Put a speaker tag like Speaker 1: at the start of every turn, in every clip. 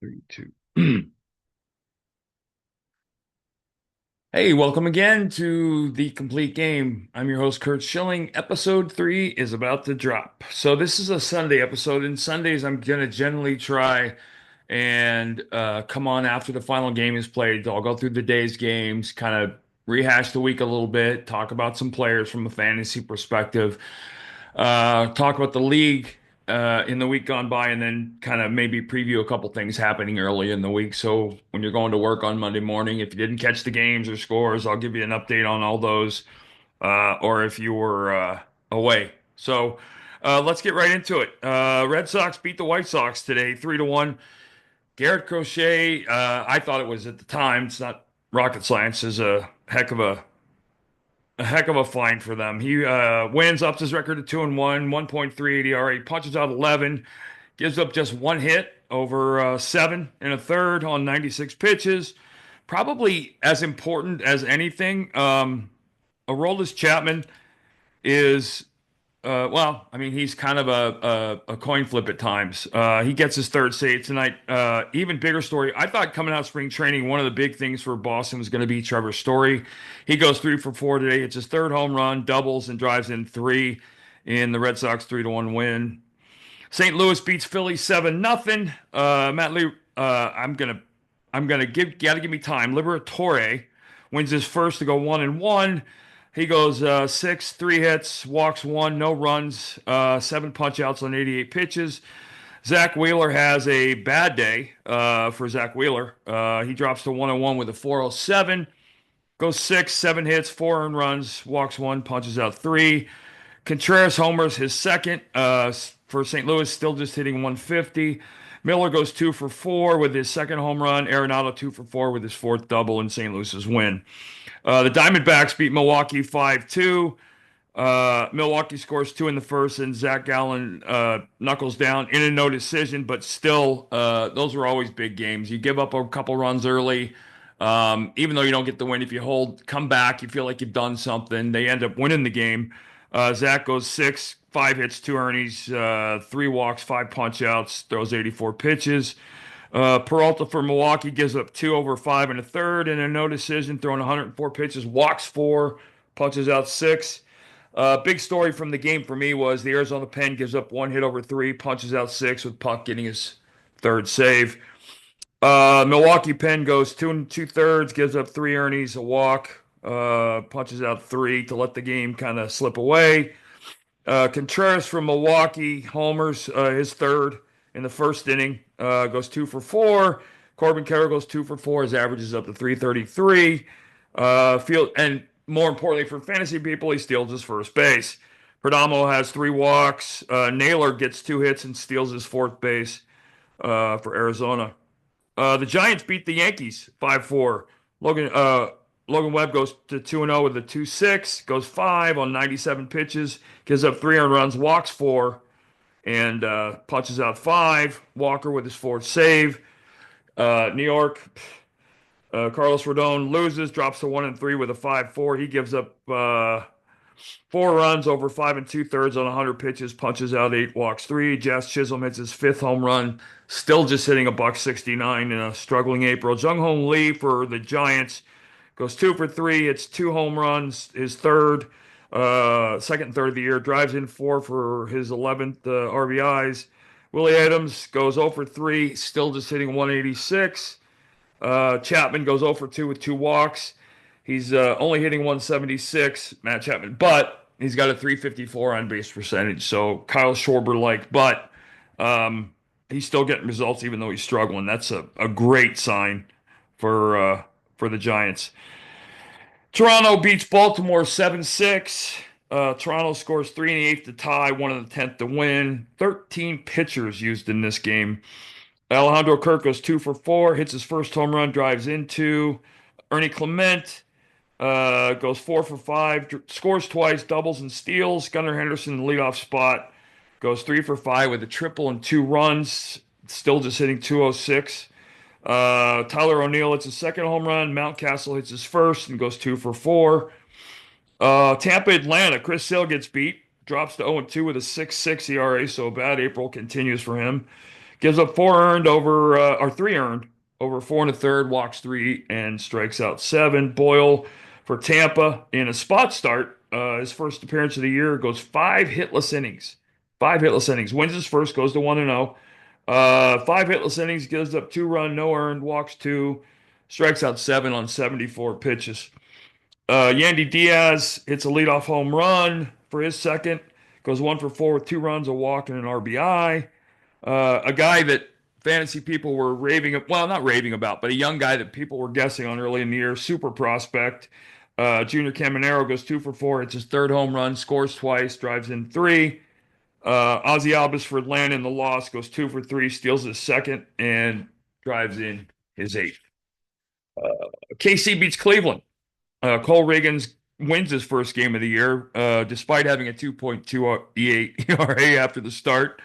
Speaker 1: Three, two. Hey, welcome again to The Complete Game. I'm your host, Kurt Schilling. Episode 3 is about to drop. So, this is a Sunday episode, and Sundays I'm going to generally try and come on after the final game is played. I'll go through the day's games, kind of rehash the week a little bit, talk about some players from a fantasy perspective, talk about the league in the week gone by, and then kind of maybe preview a couple things happening early in the week. So when you're going to work on Monday morning, if you didn't catch the games or scores, I'll give you an update on all those, or if you were away. So let's get right into it. Red Sox beat the White Sox today, 3-1. Garrett Crochet, I thought it was at the time. It's not rocket science. Is a heck of a find for them. He wins, ups his record to 2-1, 1.38 ERA, punches out 11, gives up just one hit over seven and a third on 96 pitches. Probably as important as anything. Aroldis Chapman is well, I mean, he's kind of a coin flip at times. He gets his third save tonight. Even bigger story. I thought coming out of spring training, one of the big things for Boston was going to be Trevor Story. He goes 3 for 4 today. It's his third home run, doubles, and drives in three in the Red Sox 3-1 win. St. Louis beats Philly 7-0. Matt Lee, I'm gonna gotta give me time. Liberatore wins his first to go 1-1. He goes six, three hits, walks one, no runs, seven punch outs on 88 pitches. Zach Wheeler has a bad day for Zach Wheeler. He drops to 1-1 with a 407, goes six, seven hits, four earned runs, walks one, punches out three. Contreras homers his second for St. Louis, still just hitting 150. Miller goes 2 for 4 with his second home run. Arenado 2 for 4 with his fourth double in St. Louis's win. The Diamondbacks beat Milwaukee 5-2. Milwaukee scores two in the first, and Zach Gallen knuckles down in a no decision, but still, those were always big games. You give up a couple runs early, even though you don't get the win. If you hold, come back, you feel like you've done something. They end up winning the game. Zach goes six, five hits, two earnings, three walks, five punch outs, throws 84 pitches. Peralta for Milwaukee gives up two over five and a third and a no decision, throwing 104 pitches, walks four, punches out six. Big story from the game for me was the Arizona Pen gives up one hit over three, punches out six with Puck getting his third save. Milwaukee Pen goes two and two thirds, gives up three earnings, a walk, punches out three to let the game kind of slip away. Contreras from Milwaukee homers his third in the first inning, goes 2 for 4. Corbin Carroll goes 2 for 4. His average is up to 333. Field and more importantly for fantasy people, he steals his first base. Perdomo has three walks. Naylor gets two hits and steals his fourth base for Arizona. The Giants beat the Yankees 5-4. Logan Webb goes to 2-0 with a 2.6, goes five on 97 pitches, gives up 300 runs, walks four, and punches out five. Walker with his fourth save. New York, Carlos Rodon loses, drops to 1-3 with a 5-4. He gives up four runs over five and two thirds on 100 pitches, punches out eight, walks three. Jazz Chisholm hits his fifth home run, still just hitting a buck 69 in a struggling April. Jung Hong Lee for the Giants goes 2 for 3, hits two home runs, his third, second and third of the year, drives in four for his 11th RBIs. Willie Adams goes 0 for 3, still just hitting 186. Chapman goes 0 for 2 with two walks. He's only hitting 176, Matt Chapman, but he's got a 354 on base percentage. So Kyle Schwarber like, but he's still getting results even though he's struggling. That's a great sign for the Giants. Toronto beats Baltimore 7-6. Toronto scores three in the eighth to tie, one in the 10th to win. 13 pitchers used in this game. Alejandro Kirk goes 2 for 4, hits his first home run, drives into. Ernie Clement goes 4 for 5, scores twice, doubles and steals. Gunnar Henderson, the leadoff spot, goes 3 for 5 with a triple and two runs, still just hitting 206. Tyler O'Neill hits his second home run. Mountcastle hits his first and goes 2 for 4. Tampa Atlanta, Chris Sale gets beat, drops to 0-2 with a 6.6 ERA, so a bad April continues for him. Gives up four earned over, or three earned over four and a third, walks three, and strikes out seven. Boyle for Tampa in a spot start, his first appearance of the year, goes five hitless innings. Five hitless innings. Wins his first, goes to 1-0. Five hitless innings, gives up two run, no earned, walks two, strikes out seven on 74 pitches. Yandy Diaz hits a leadoff home run for his second, goes one for four with two runs, a walk, and an RBI. A guy that fantasy people were raving, well, not raving about, but a young guy that people were guessing on early in the year, super prospect. Junior Caminero goes two for four, hits his third home run, scores twice, drives in three. Ozzy Albies for Atlanta in the loss goes two for three, steals his second, and drives in his eighth. KC beats Cleveland. Cole Riggins wins his first game of the year, despite having a 2.28 ERA after the start.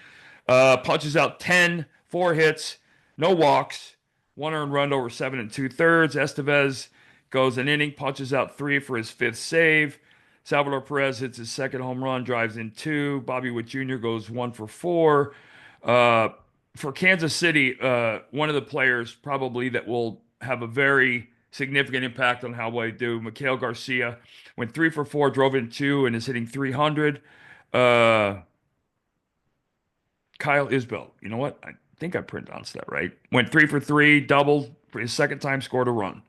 Speaker 1: Punches out 10, four hits, no walks, one earned run over seven and two thirds. Estevez goes an inning, punches out three for his fifth save. Salvador Perez hits his second home run, drives in two. Bobby Witt Jr. goes one for four. Uh, for Kansas City, one of the players probably that will have a very significant impact on how I do. Mikhail Garcia went three for four, drove in two, and is hitting 300. Uh, Kyle Isbell, you know what? I think I pronounced that right. Went three for three, doubled for his second time, scored a run.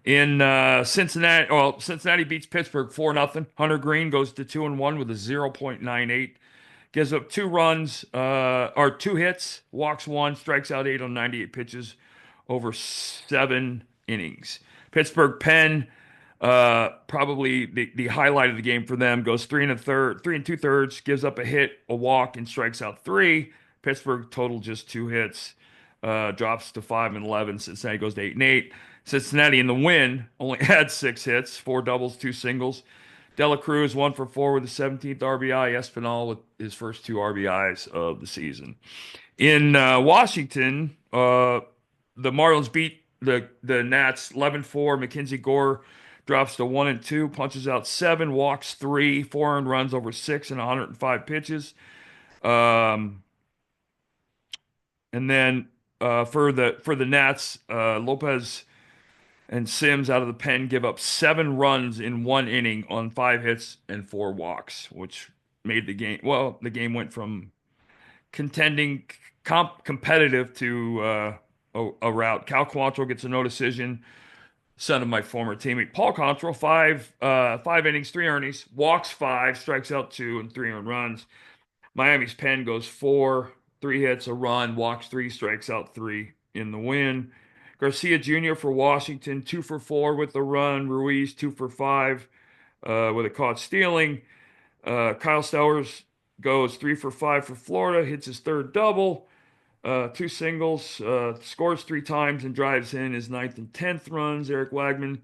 Speaker 1: In Cincinnati, well, Cincinnati beats Pittsburgh 4-0. Hunter Green goes to 2-1 with a 0.98. Gives up two runs, or two hits, walks one, strikes out eight on 98 pitches over seven innings. Pittsburgh Penn, probably the highlight of the game for them, goes three and two thirds, gives up a hit, a walk, and strikes out three. Pittsburgh total just two hits, drops to 5-11. Cincinnati goes to 8-8. Cincinnati in the win only had six hits, four doubles, two singles. Dela Cruz one for four with the 17th RBI. Espinal with his first two RBIs of the season. In Washington, the Marlins beat the Nats 11-4. Mackenzie Gore drops to 1-2, punches out seven, walks three, four earned runs over six and 105 pitches. Um, and then for the Nats, Lopez and Sims out of the pen give up seven runs in one inning on five hits and four walks, which made the game. Well, the game went from contending, competitive to a rout. Cal Quantrill gets a no decision. Son of my former teammate Paul Quantrill, five innings, three earnings, walks five, strikes out two, and three earned runs. Miami's pen goes four, three hits, a run, walks three, strikes out three in the win. Garcia Jr. for Washington, two for four with the run. Ruiz, two for five with a caught stealing. Kyle Stowers goes three for five for Florida, hits his third double, two singles, scores three times and drives in his ninth and 10th runs. Eric Wagman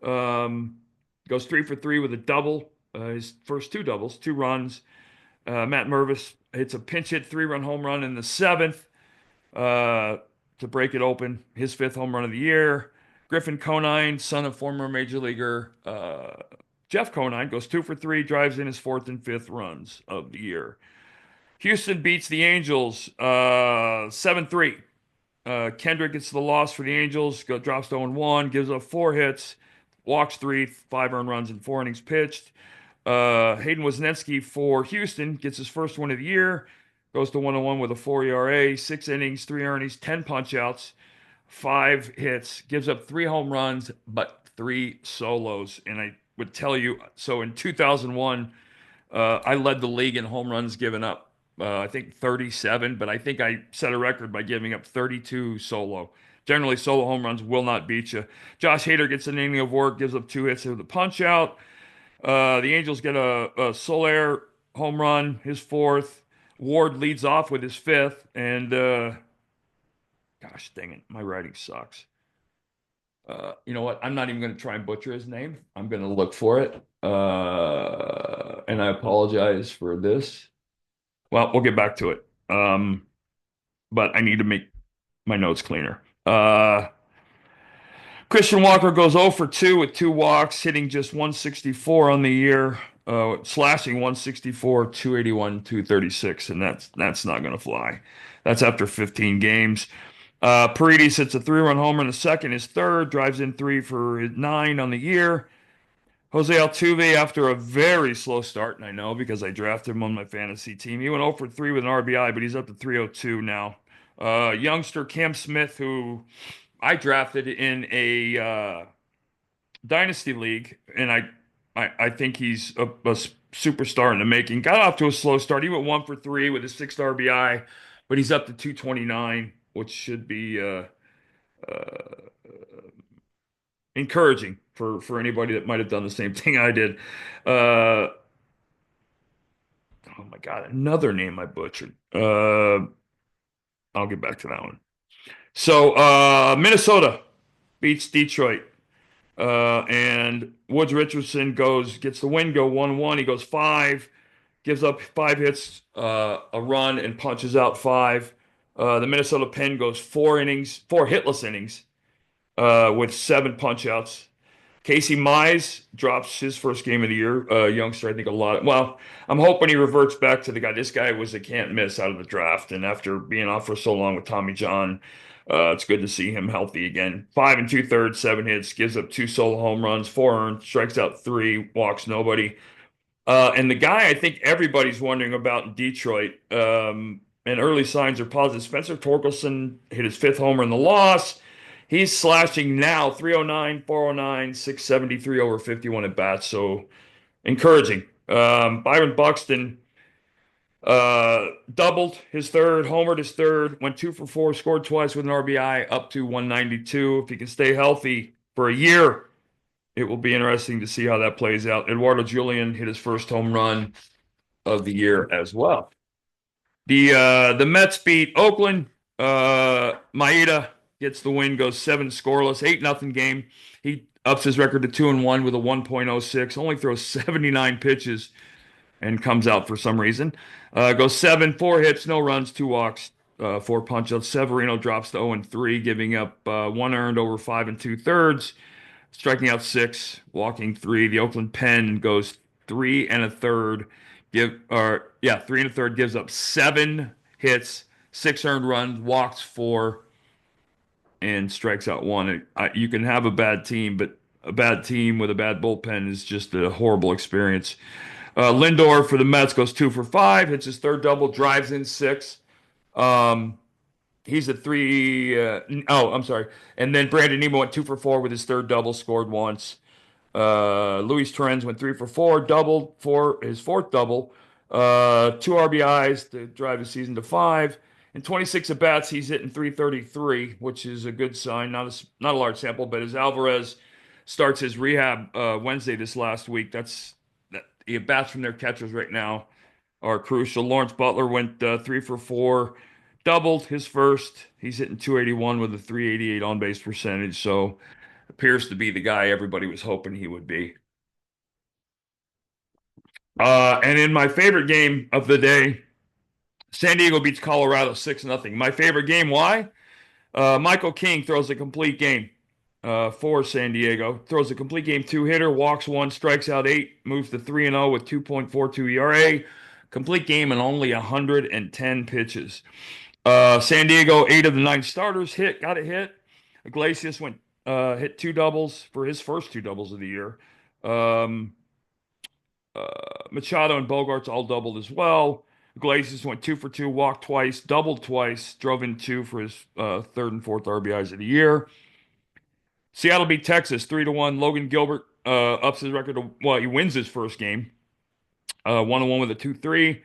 Speaker 1: goes three for three with a double, his first two doubles, two runs. Matt Mervis hits a pinch hit three-run home run in the seventh to break it open, his fifth home run of the year. Griffin Conine, son of former major leaguer Jeff Conine, goes two for three, drives in his fourth and fifth runs of the year. Houston beats the Angels 7-3. Kendrick gets the loss for the Angels, drops to 0-1, gives up four hits, walks three, five earned runs in four innings pitched. Hayden Wesneski for Houston gets his first win of the year, goes to 1-1 with a 4 ERA, six innings, three earnings, 10 punchouts, five hits, gives up three home runs, but three solos. And I would tell you, so in 2001, I led the league in home runs given up. I think 37, but I think I set a record by giving up 32 solo. Generally, solo home runs will not beat you. Josh Hader gets an inning of work, gives up two hits with a punch out. The Angels get a Soler home run, his fourth. Ward leads off with his fifth. And gosh dang it, my writing sucks. You know what? I'm not even going to try and butcher his name. I'm going to look for it. And I apologize for this. Well, we'll get back to it. But I need to make my notes cleaner. Christian Walker goes 0 for 2 with two walks, hitting just 164 on the year. slashing 164, 281, 236, and that's not going to fly. That's after 15 games. Paredes hits a three-run homer in the second, his third, drives in three for his nine on the year. Jose Altuve, after a very slow start, and I know because I drafted him on my fantasy team, he went 0 for 3 with an RBI, but he's up to 302 now. Youngster Cam Smith, who I drafted in a dynasty league, and I think he's a superstar in the making. Got off to a slow start. He went 1 for 3 with his sixth RBI, but he's up to 229, which should be encouraging for anybody that might have done the same thing I did. Uh, oh my God, another name I butchered. I'll get back to that one. So Minnesota beats Detroit. And Woods Richardson gets the win, go 1-1. He goes five, gives up five hits, a run, and punches out five. The Minnesota Pen goes 4 innings, 4 hitless innings, with 7 punch outs. Casey Mize drops his first game of the year. Youngster, I think well, I'm hoping he reverts back to the guy. This guy was a can't miss out of the draft. And after being off for so long with Tommy John, it's good to see him healthy again. 5 2/3, 7 hits, gives up 2 solo home runs, 4 earned, strikes out 3, walks nobody. And the guy I think everybody's wondering about in Detroit, and early signs are positive. Spencer Torkelson hit his fifth homer in the loss. He's slashing now 309, 409, 673 over 51 at bats. So encouraging. Byron Buxton doubled his third, homered his third, went 2 for 4, scored twice with an RBI, up to 192. If he can stay healthy for a year, it will be interesting to see how that plays out. Eduardo Julian hit his first home run of the year as well. The Mets beat Oakland. Maeda gets the win, goes 7 scoreless, 8-0 game. He ups his record to 2-1 with a 1.06. Only throws 79 pitches and comes out for some reason. Goes 4 hits, no runs, 2 walks, 4 punch outs. Severino drops to 0-3, giving up 1 earned over 5 2/3, striking out 6, walking 3. The Oakland Pen goes 3 1/3, 3 1/3, gives up 7 hits, 6 earned runs, walks 4, and strikes out 1. You can have a bad team, but a bad team with a bad bullpen is just a horrible experience. Lindor for the Mets goes 2 for 5, hits his third double, drives in 6. Um, he's at 3. Oh, I'm sorry. And then Brandon Nimmo went 2 for 4 with his third double, scored once. Luis Torrens went 3 for 4, doubled for his fourth double. 2 RBIs to drive his season to 5. In 26 at bats, he's hitting 333, which is a good sign. Not a large sample, but as Alvarez starts his rehab Wednesday this last week, the at bats from their catchers right now are crucial. Lawrence Butler went 3 for 4, doubled his first. He's hitting 281 with a 388 on base percentage. So appears to be the guy everybody was hoping he would be. And in my favorite game of the day, San Diego beats Colorado 6-0. My favorite game, why? Michael King throws a complete game for San Diego. Throws a complete game, two-hitter, walks 1, strikes out 8, moves to 3-0 with 2.42 ERA. Complete game and only 110 pitches. San Diego, 8 of the 9 starters got a hit. Iglesias hit 2 doubles for his first 2 doubles of the year. Um, Machado and Bogarts all doubled as well. Iglesias went 2 for 2, walked twice, doubled twice, drove in 2 for his third and fourth RBIs of the year. Seattle beat Texas 3-1. Logan Gilbert ups his record he wins his first game. 1-1 with a 2-3.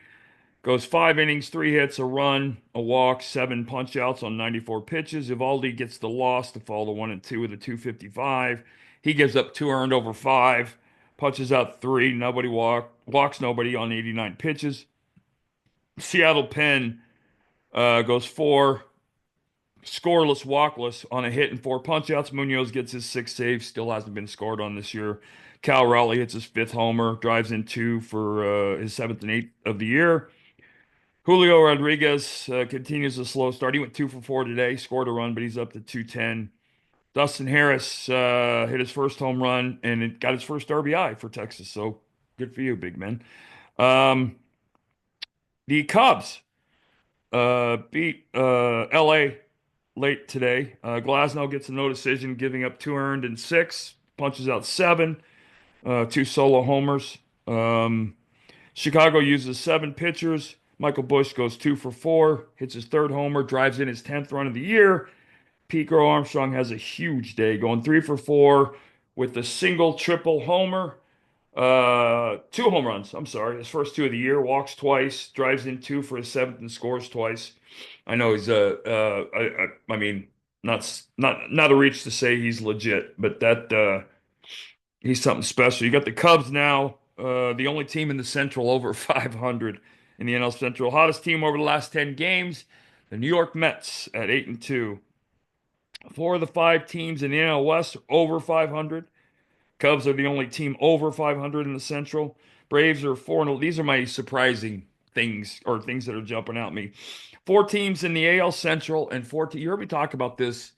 Speaker 1: Goes 5 innings, 3 hits, a run, a walk, 7 punch outs on 94 pitches. Evaldi gets the loss to fall to 1-2 with a 255. He gives up 2 earned over 5, punches out 3, walks nobody on 89 pitches. Seattle Pen goes 4 scoreless, walkless on a hit and 4 punch outs. Munoz gets his 6 saves, still hasn't been scored on this year. Cal Raleigh hits his 5th homer, drives in 2 for his 7th and 8th of the year. Julio Rodriguez continues a slow start. He went 2 for 4 today, scored a run, but he's up to 210. Dustin Harris hit his first home run and it got his first RBI for Texas. So Good for you, big man. Um, the Cubs beat LA late today. Glasnow gets a no decision, giving up two earned and six, punches out seven, two solo homers. Chicago uses seven pitchers. Michael Busch goes 2 for 4, hits his third homer, drives in his 10th run of the year. Pete Crow Armstrong has a huge day, going 3 for 4 with a single, triple homer. Two home runs. I'm sorry, his first two of the year. Walks twice, drives in two for his seventh, and scores twice. I know he's I mean, not a reach to say he's legit, but that he's something special. You got the Cubs now, the only team in the Central over 500 in the NL Central. Hottest team over the last 10 games, the New York Mets at 8-2. Four of the five teams in the NL West over 500. Cubs are the only team over 500 in the Central. Braves are 4-0. These are my surprising things or things that are jumping out at me. Four teams in the AL Central and you heard me talk about this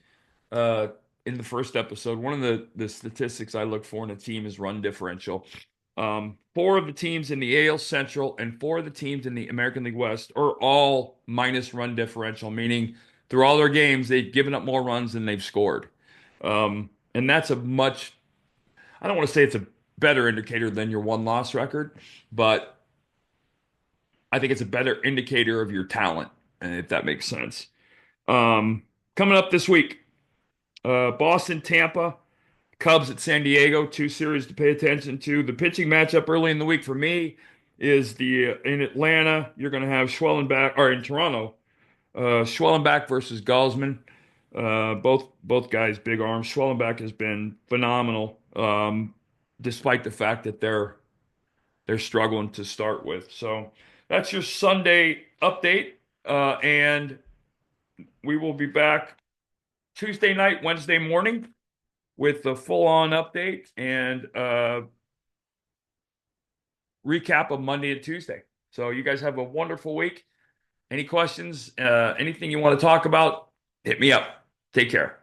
Speaker 1: uh, in the first episode. One of the statistics I look for in a team is run differential. Four of the teams in the AL Central and four of the teams in the American League West are all minus run differential, meaning through all their games, they've given up more runs than they've scored. And that's a much, I don't want to say it's a better indicator than your one loss record, but I think it's a better indicator of your talent, if that makes sense. Coming up this week, Boston, Tampa, Cubs at San Diego, two series to pay attention to. The pitching matchup early in the week for me is the in Atlanta, you're going to have Schwellenbach, or in Toronto, Schwellenbach versus Gaussman. Both guys, big arms. Schwellenbach has been phenomenal, despite the fact that they're struggling to start with. So that's your Sunday update, and we will be back Tuesday night, Wednesday morning with the full-on update and recap of Monday and Tuesday. So you guys have a wonderful week. Any questions, anything you want to talk about, hit me up. Take care.